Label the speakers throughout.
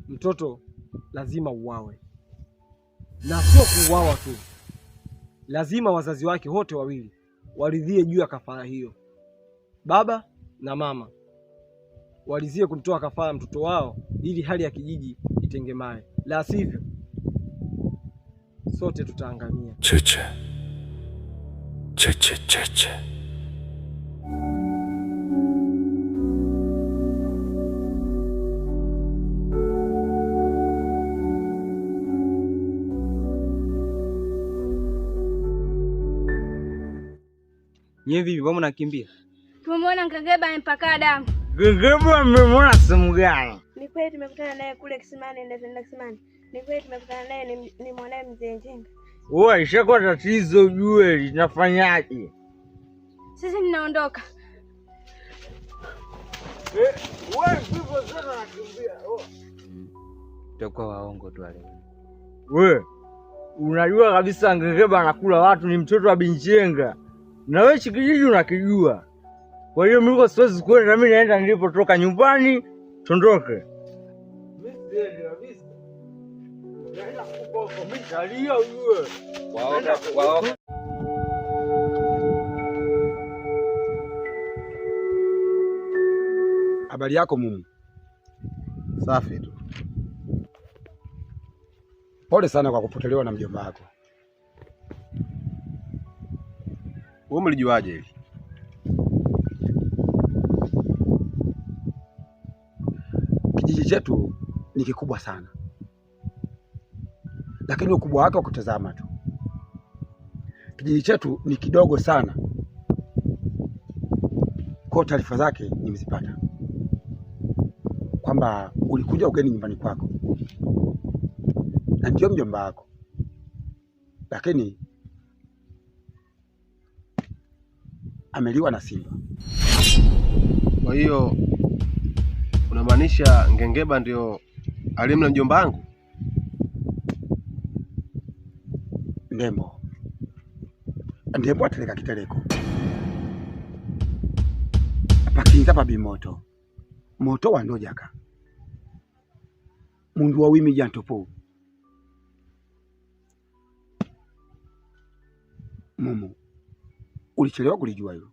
Speaker 1: mtoto lazima uwawe, na sio kuuawa tu, lazima wazazi wake wote wawili waridhie juu ya kafara hiyo. Baba na mama walizie kumtoa kafara mtoto wao ili hali ya kijiji itengemae, la sivyo sote tutaangamia.
Speaker 2: Cheche. Cheche cheche.
Speaker 3: Nyewe vipi, mbona nakimbia?
Speaker 4: Tumemwona Ngegeba amepaka damu.
Speaker 3: Ngegeba amemwona sehemu gani?
Speaker 4: Ni kweli tumekutana naye kule kisimani, ndio kisimani. Ni kweli tumekutana naye, ni mwanae mzee Njenga.
Speaker 3: Wewe ishakuwa tatizo ujue linafanyaje?
Speaker 4: Sisi mnaondoka.
Speaker 3: Wewe vipo sana nakimbia.
Speaker 5: Tutakuwa waongo tu wale.
Speaker 3: Wewe unajua kabisa Ngegeba anakula watu, ni mtoto wa Binjenga. Na wewe kijiji unakijua. Kwa hiyo mimi siwezi kwenda, mimi naenda nilipotoka nyumbani, tondoke. Mimi siende kabisa. Naenda kukopa, mimi talia ujue.
Speaker 5: Waongo.
Speaker 6: Habari yako mumu? Safi tu. Pole sana kwa kupotelewa na mjomba wako. Wewe mlijuaje hili? Kijiji chetu ni kikubwa sana, lakini ukubwa wake ukutazama tu. Kijiji chetu ni kidogo sana, kwa taarifa zake nimezipata kwamba ulikuja ugeni nyumbani kwako na ndio mjomba wako, lakini ameliwa na simba.
Speaker 7: Kwa hiyo unamaanisha Ngegeba ndio alimla mjomba wangu?
Speaker 6: Ndembo ateleka kiteleko pakinza pa bimoto moto wandojaka mundu wa wimi jantopo mumu. Ulichelewa kulijua hilo.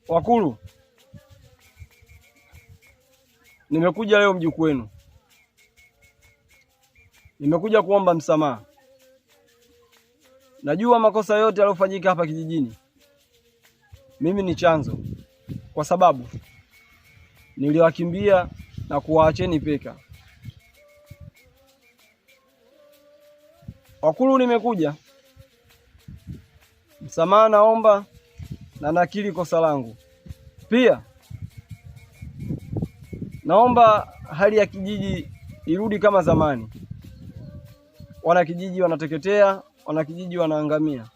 Speaker 1: Wakulu, nimekuja leo mjukuu wenu. Nimekuja kuomba msamaha. Najua makosa yote yaliyofanyika hapa kijijini mimi ni chanzo, kwa sababu niliwakimbia na kuwaacheni peka. Wakulu, nimekuja msamaha, naomba na nakiri kosa langu. Pia naomba hali ya kijiji irudi kama zamani. Wana kijiji wanateketea, wana kijiji wanaangamia.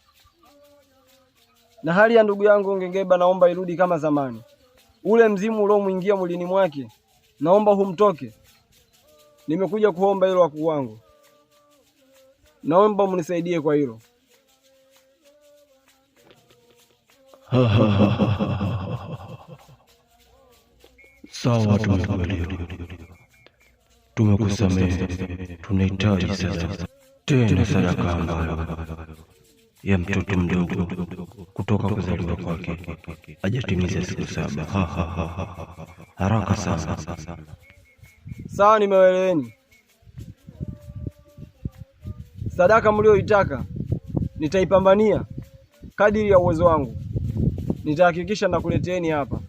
Speaker 1: Na hali ya ndugu yangu Ngegeba naomba irudi kama zamani. Ule mzimu uliomwingia mwilini mwake naomba humtoke. Nimekuja kuomba hilo wakuu wangu. Naomba mnisaidie kwa hilo.
Speaker 2: Sawa, tumekusamehe. Tunahitaji sasa tena sadaka ambayo ya mtoto mdogo kutoka kuzaliwa kwake hajatimiza siku 7. Haraka sana.
Speaker 1: Sawa, nimewaeleweni. Sadaka mlioitaka nitaipambania kadiri ya uwezo wangu. Nitahakikisha nakuleteeni hapa.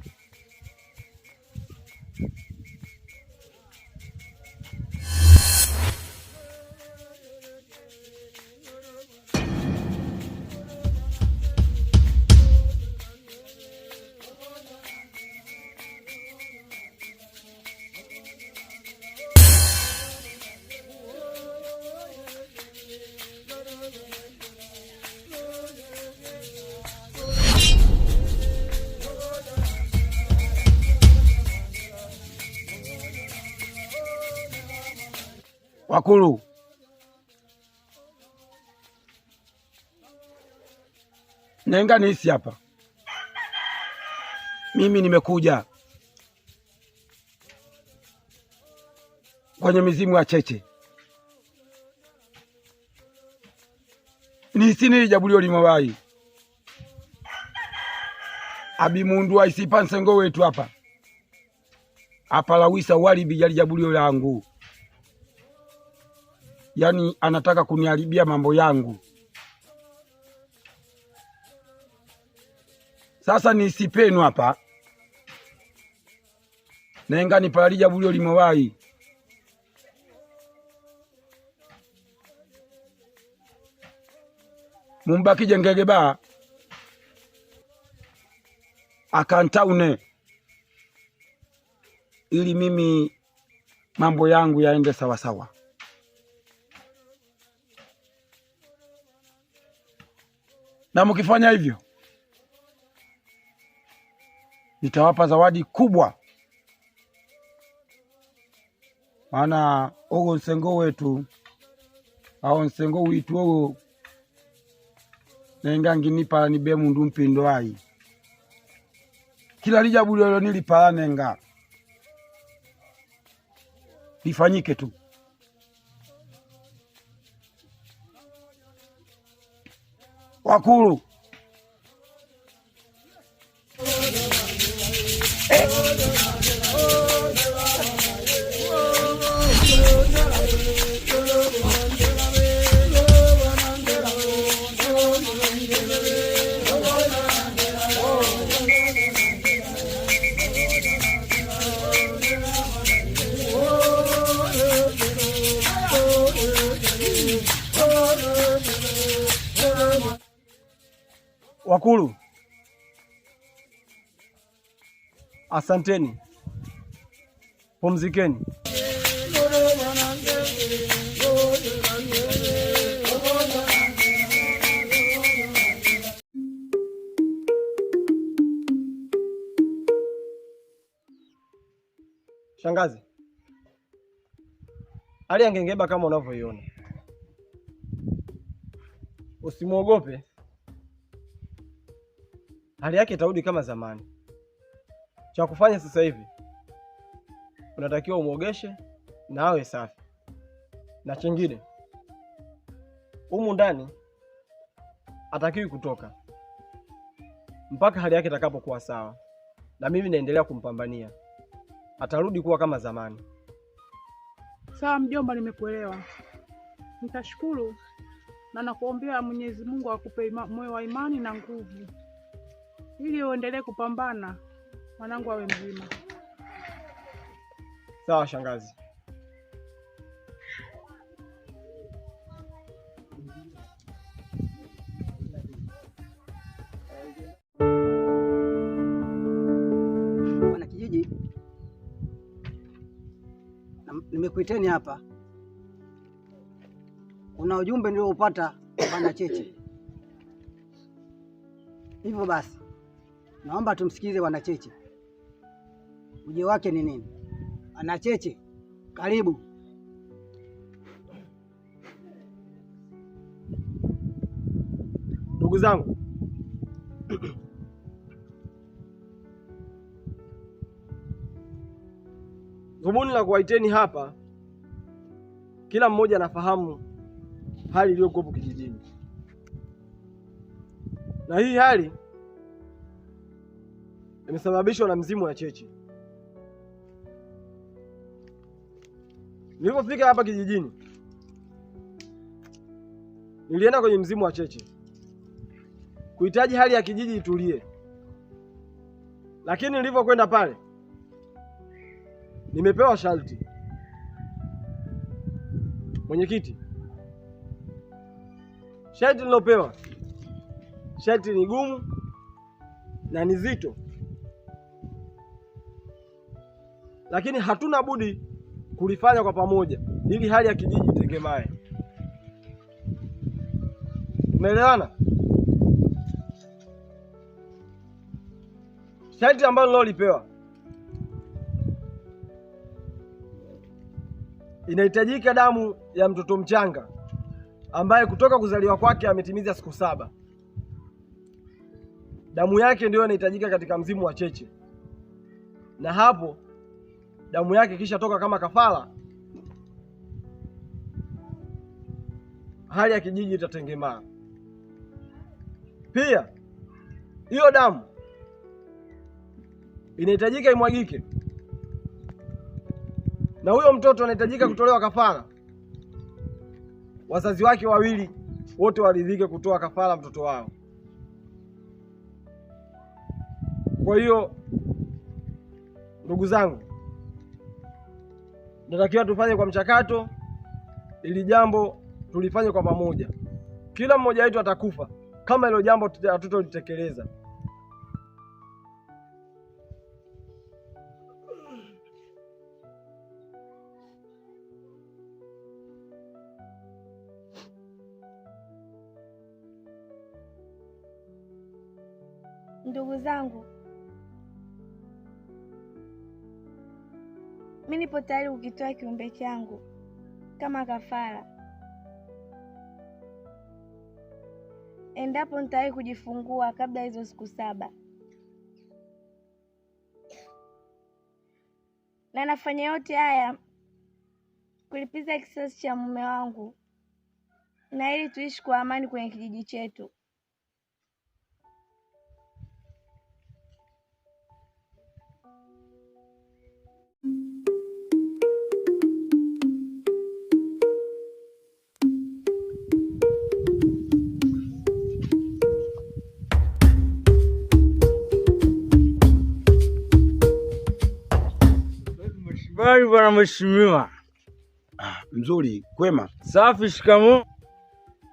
Speaker 6: Wakulu, nenga nisi hapa. Mimi nimekuja kwenye mizimu ya cheche. Nisini lijabulio limawai abimundu aisipa nsengo wetu hapa lawisa wali bija lijabulio langu. Yani anataka kuniharibia mambo yangu. Sasa nisipenu hapa nenga nipalija bulio limawai. Mumbakije ngegeba akantaune ili mimi mambo yangu yaende sawa sawa. Na mkifanya hivyo nitawapa zawadi kubwa, maana ogo nsengo wetu au nsengo witu ogo nenga nginipa nibe mundu mpindo ai kila lijabulio nilipala nenga lifanyike tu. Wakulu, wakulu, asanteni, pumzikeni. Shangazi, hali ya Ngengeba kama unavyoiona, usimwogope, hali yake itarudi kama zamani. Cha kufanya sasa hivi unatakiwa umwogeshe na awe safi, na chingine humu ndani hatakiwi kutoka mpaka hali yake itakapokuwa sawa, na mimi naendelea kumpambania, atarudi kuwa kama zamani.
Speaker 8: Sawa mjomba, nimekuelewa. Nitashukuru na nakuombea Mwenyezi Mungu akupe moyo wa imani na nguvu ili uendelee kupambana, mwanangu awe mzima.
Speaker 1: Sawa shangazi.
Speaker 9: Bwana kijiji, nimekuiteni hapa. Kuna ujumbe nilioupata Bwana Cheche. Hivyo basi naomba tumsikize Bwana Cheche. Uje wake ni nini? Bwana Cheche, karibu.
Speaker 1: Ndugu zangu, dhumuni la kuwaiteni hapa, kila mmoja anafahamu hali iliyokuwepo kijijini, na hii hali imesababishwa na mzimu wa Cheche. Nilipofika hapa kijijini, nilienda kwenye mzimu wa Cheche kuhitaji hali ya kijiji itulie, lakini nilipokwenda pale nimepewa sharti. Mwenyekiti, sharti nilopewa, sharti ni gumu na ni zito, lakini hatuna budi kulifanya kwa pamoja ili hali ya kijiji itengemee. Umeelewana? Sharti ambalo nilolipewa, inahitajika damu
Speaker 6: ya mtoto mchanga ambaye kutoka kuzaliwa kwake ametimiza siku 7. Damu yake ndiyo inahitajika katika mzimu wa cheche, na hapo damu yake kisha toka kama kafara, hali ya kijiji itatengemaa. Pia hiyo damu inahitajika imwagike, na huyo mtoto anahitajika kutolewa kafara. Wazazi wake wawili wote waridhike kutoa kafara mtoto wao. Kwa hiyo ndugu zangu, natakiwa tufanye kwa mchakato, ili jambo tulifanye kwa pamoja. Kila mmoja wetu atakufa kama hilo jambo hatutolitekeleza.
Speaker 4: Ndugu zangu, mimi nipo tayari kukitoa kiumbe changu kama kafara endapo nitawahi kujifungua kabla hizo siku 7, na nafanya yote haya kulipiza kisasi cha mume wangu na ili tuishi kwa amani kwenye kijiji chetu.
Speaker 3: Bali bwana mheshimiwa.
Speaker 10: Mzuri, kwema?
Speaker 3: Safi, shikamoo.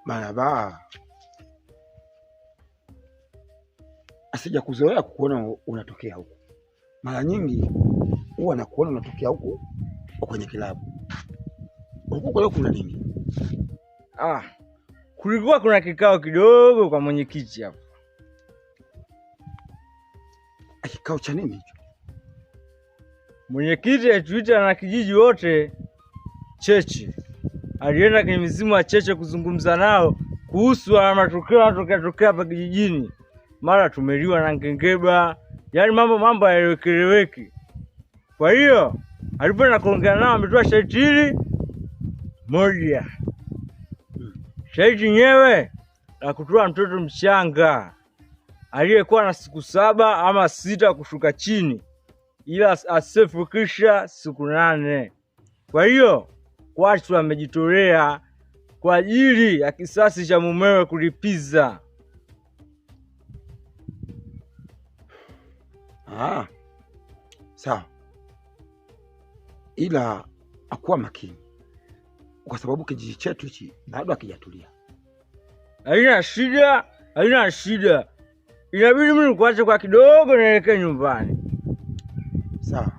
Speaker 10: Marahaba. Asija kuzoea kukuona unatokea huku. Mara nyingi huwa nakuona unatokea huku kwenye kilabu. Huku leo kuna nini?
Speaker 3: Kulikuwa kuna kikao kidogo kwa mwenyekiti hapo.
Speaker 10: Kikao cha nini hicho?
Speaker 3: Mwenyekiti atuita na kijiji wote cheche. Alienda kwenye mizimu wa cheche kuzungumza nao kuhusu matukio yanayotokea hapa kijijini. Mara tumeliwa na ngengeba, yaani mambo hayaeleweki. Kwa hiyo alipoenda kuongea nao ametoa sharti hili moja. Sharti nyewe la kutoa mtoto mchanga aliyekuwa na siku 7 ama 6 kushuka chini, ila asifukisha siku 8. Kwa hiyo watu wamejitolea kwa ajili ya kisasi cha mumewe kulipiza.
Speaker 10: Sawa. Ila akuwa makini, kwa sababu kijiji chetu hichi bado hakijatulia.
Speaker 3: Haina shida. Inabidi mimi nikuache kwa kidogo nielekee nyumbani.
Speaker 10: Sawa.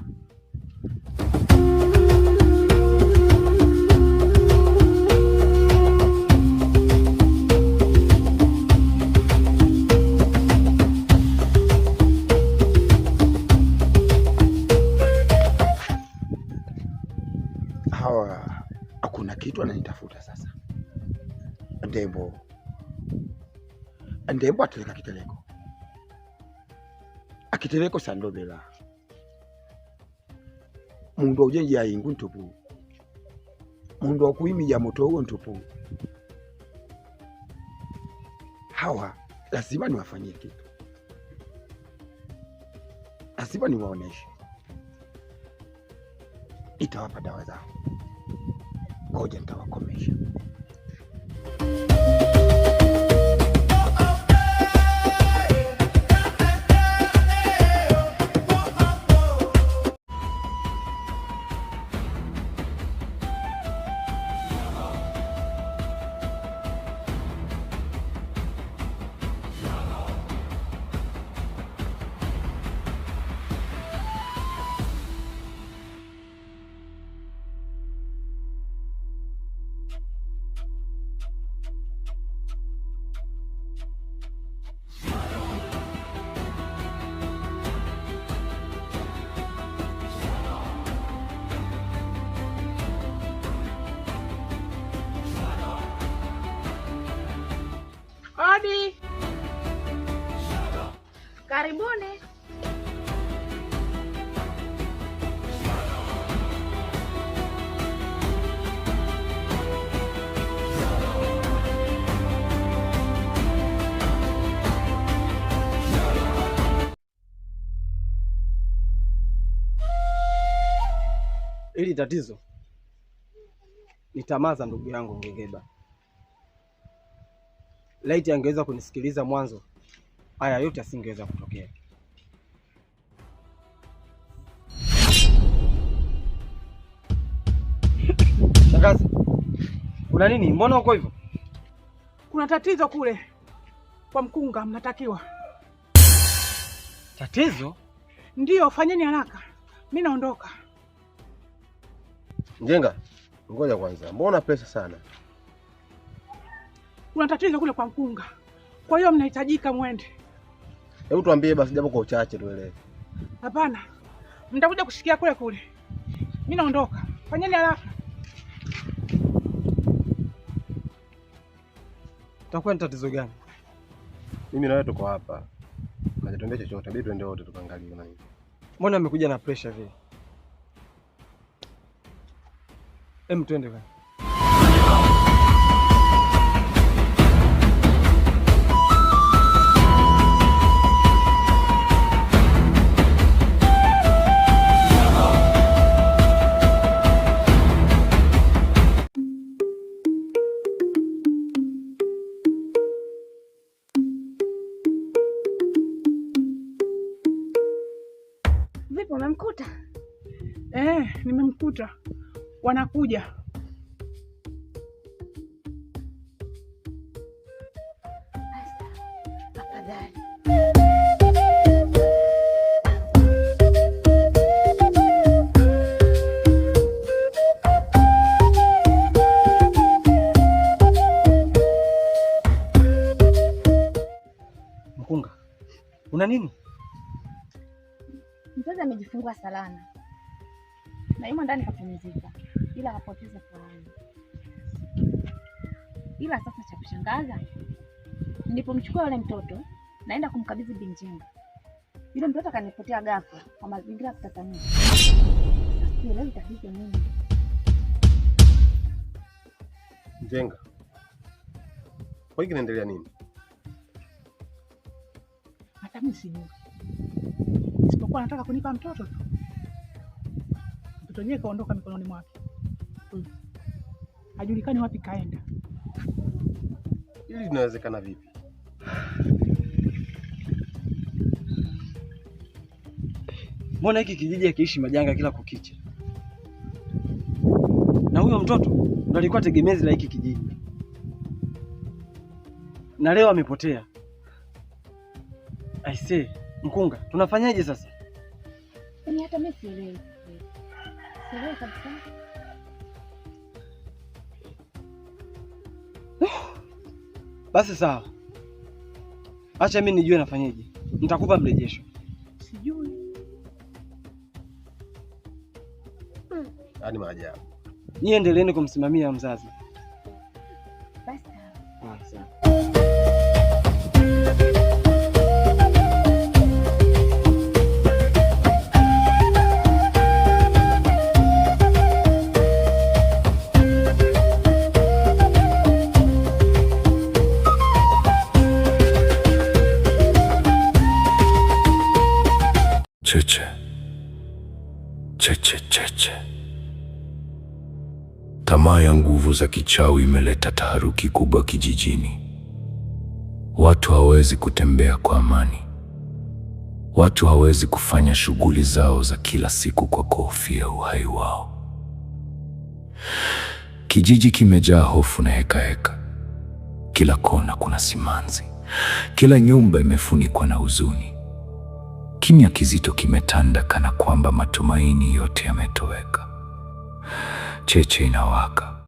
Speaker 10: Hakuna kitu ananitafuta sasa. Ndembo ateleka akiteleko sandobela mundu ujenji ya ingu ntupu, mundu wakuimi ya moto huo ntupu. Hawa lazima niwafanyie kitu, lazima niwaoneshe. Itawapa dawa zao, ngoja nitawakomesha.
Speaker 4: Karibuni.
Speaker 6: Hili tatizo ni tamaa za ndugu yangu Ngegeba. Laiti angeweza kunisikiliza mwanzo, haya yote asingeweza kutokea. Shangazi, kuna nini? Mbona uko hivyo?
Speaker 8: Kuna tatizo kule kwa mkunga, mnatakiwa.
Speaker 6: Tatizo?
Speaker 8: Ndiyo, fanyeni haraka, mimi naondoka.
Speaker 7: Njenga, ngoja kwanza. Mbona pesa sana?
Speaker 8: Kuna tatizo kule kwa mkunga, kwa hiyo mnahitajika mwende.
Speaker 7: Hebu tuambie basi japo kwa uchache tuelewe.
Speaker 8: Hapana, mtakuja kushikia kule kule. Mimi naondoka, fanyeni haraka.
Speaker 6: Takuwa ni tatizo gani?
Speaker 7: Mimi na wewe tuko hapa. Najitembea chochote, bidi tuende wote tukaangalie nini.
Speaker 6: Mbona amekuja na pressure vile? Twende bwana.
Speaker 4: Vipi, umemkuta?
Speaker 8: Nimemkuta. Wanakuja.
Speaker 4: Afadhali.
Speaker 6: Mkunga, una nini?
Speaker 4: Mzazi amejifungua salama na yumo ndani kapumzika, ila hapoteza fahamu. Ila sasa cha kushangaza, nilipomchukua yule mtoto naenda kumkabidhi Binjenga, yule mtoto akanipotea ghafla kwa mazingira ya kutatanisha. Sasa leo tatizo nini?
Speaker 7: Njenga, kwa hiyo kinaendelea nini?
Speaker 8: Hata mimi sijui. Isipokuwa nataka kunipa mtoto tu. Mtoto yeye kaondoka mikononi mwake. Hajulikani wapi kaenda.
Speaker 7: Hili linawezekana vipi?
Speaker 6: Mbona hiki kijiji akiishi majanga kila kukicha? Na huyo mtoto ndo alikuwa tegemezi la hiki kijiji, na leo amepotea. Aisee, Mkunga, tunafanyaje sasa?
Speaker 4: Yaani hata mimi sielewi. Sielewi kabisa.
Speaker 6: Basi sawa, acha mimi nijue nafanyaje, nitakupa mrejesho.
Speaker 8: Sijui.
Speaker 7: Yaani maajabu.
Speaker 6: Nyie endeleeni kumsimamia mzazi.
Speaker 4: Basi
Speaker 6: sawa.
Speaker 2: Cheche. Tamaa ya nguvu za kichawi imeleta taharuki kubwa kijijini. Watu hawawezi kutembea kwa amani. Watu hawawezi kufanya shughuli zao za kila siku kwa kuhofia uhai wao. Kijiji kimejaa hofu na hekaheka. Kila kona kuna simanzi. Kila nyumba imefunikwa na huzuni. Kimya kizito kimetanda kana kwamba matumaini yote yametoweka. Cheche inawaka.